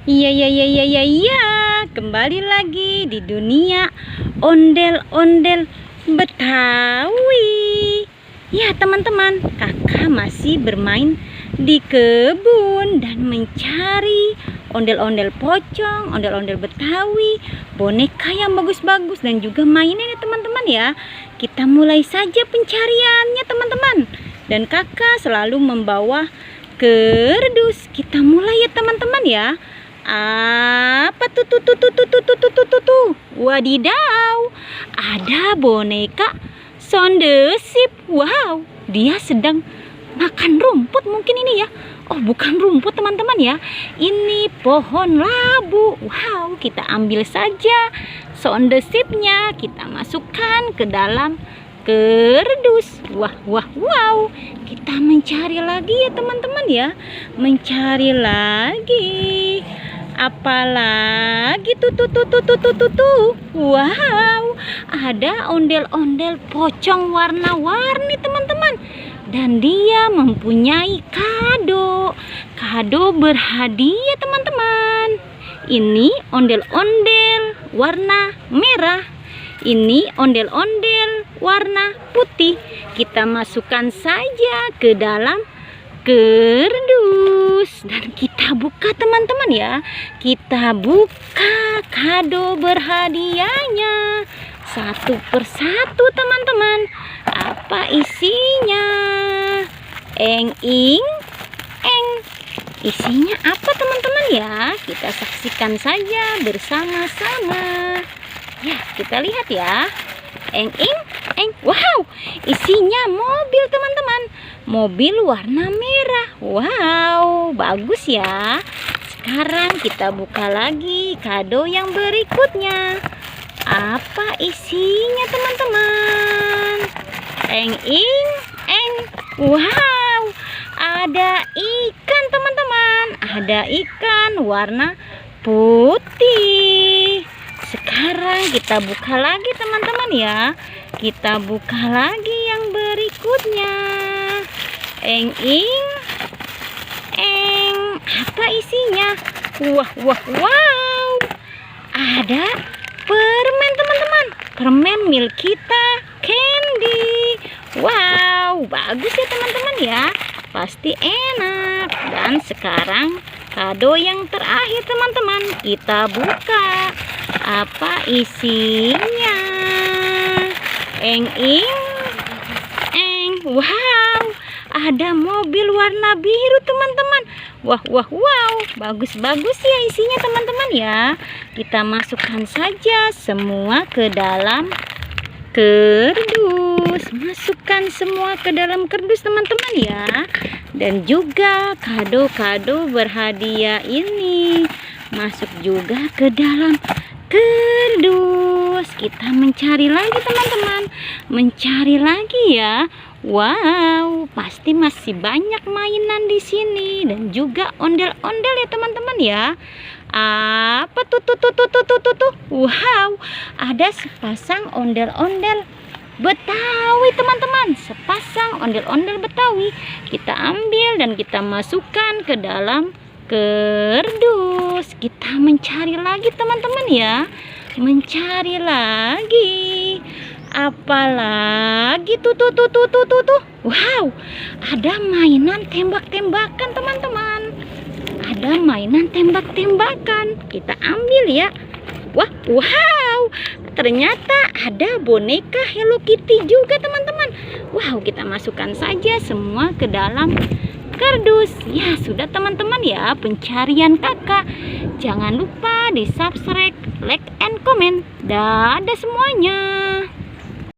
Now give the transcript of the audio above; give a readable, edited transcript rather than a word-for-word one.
Iya, iya, iya, iya, iya, iya. Kembali lagi di dunia ondel-ondel Betawi. Ya, teman-teman, kakak masih bermain di kebun dan mencari ondel-ondel pocong, ondel-ondel Betawi, boneka yang bagus-bagus dan juga mainan ya teman-teman ya. Kita mulai saja pencariannya teman-teman. Dan kakak selalu membawa kerdus. Kita mulai ya teman-teman ya. Apa tuh? Wadidaw, ada boneka Sondesip. Wow, dia sedang makan rumput mungkin ini ya. Oh, bukan rumput teman-teman ya, ini pohon labu. Wow, kita ambil saja Sondesipnya, kita masukkan ke dalam kerdus. Wow, kita mencari lagi ya teman-teman ya, mencari lagi. Apalagi tuh. Wow, ada ondel-ondel pocong warna-warni teman-teman. Dan dia mempunyai kado berhadiah teman-teman. Ini ondel-ondel warna merah. Ini ondel-ondel warna putih. Kita masukkan saja ke dalam kerdus dan kita buka teman-teman ya. Kita buka kado berhadiahnya satu persatu teman-teman. Apa isinya? Eng. Isinya apa teman-teman ya? Kita saksikan saja bersama-sama. Ya, kita lihat ya. Eng. Wow, isinya mobil teman-teman. Mobil warna merah. Wow, bagus ya. Sekarang kita buka lagi kado yang berikutnya. Apa isinya teman-teman? Eng. Wow, ada ikan teman-teman. Ada ikan warna putih. Sekarang kita buka lagi teman-teman ya. Kita buka lagi yang berikutnya. Eng. Apa isinya? Wow. Ada permen teman-teman. Permen milik kita, candy. Wow, bagus ya teman-teman ya. Pasti enak. Dan sekarang kado yang terakhir teman-teman. Kita buka. Apa isinya? Eng. Wow, ada mobil warna biru teman-teman. Wow, bagus-bagus ya isinya teman-teman ya. Kita masukkan saja semua ke dalam kerdus. Masukkan semua ke dalam kerdus teman-teman ya. Dan juga kado-kado berhadiah ini masuk juga ke dalam kerdus. Kita mencari lagi teman-teman, mencari lagi ya. Wow, pasti masih banyak mainan di sini dan juga ondel-ondel ya teman-teman ya. Apa tuh? Wow, ada sepasang ondel-ondel Betawi teman-teman. Sepasang ondel-ondel Betawi. Kita ambil dan kita masukkan ke dalam kerdus. Kita mencari lagi teman-teman ya, mencari lagi. Apalagi tuh. Wow, ada mainan tembak-tembakan teman-teman. Ada mainan tembak-tembakan. Kita ambil ya. Wow, ternyata ada boneka Hello Kitty juga teman-teman. Wow, kita masukkan saja semua ke dalam kardus. Ya, sudah teman-teman ya pencarian kakak. Jangan lupa di subscribe, like, and comment. Dadah semuanya.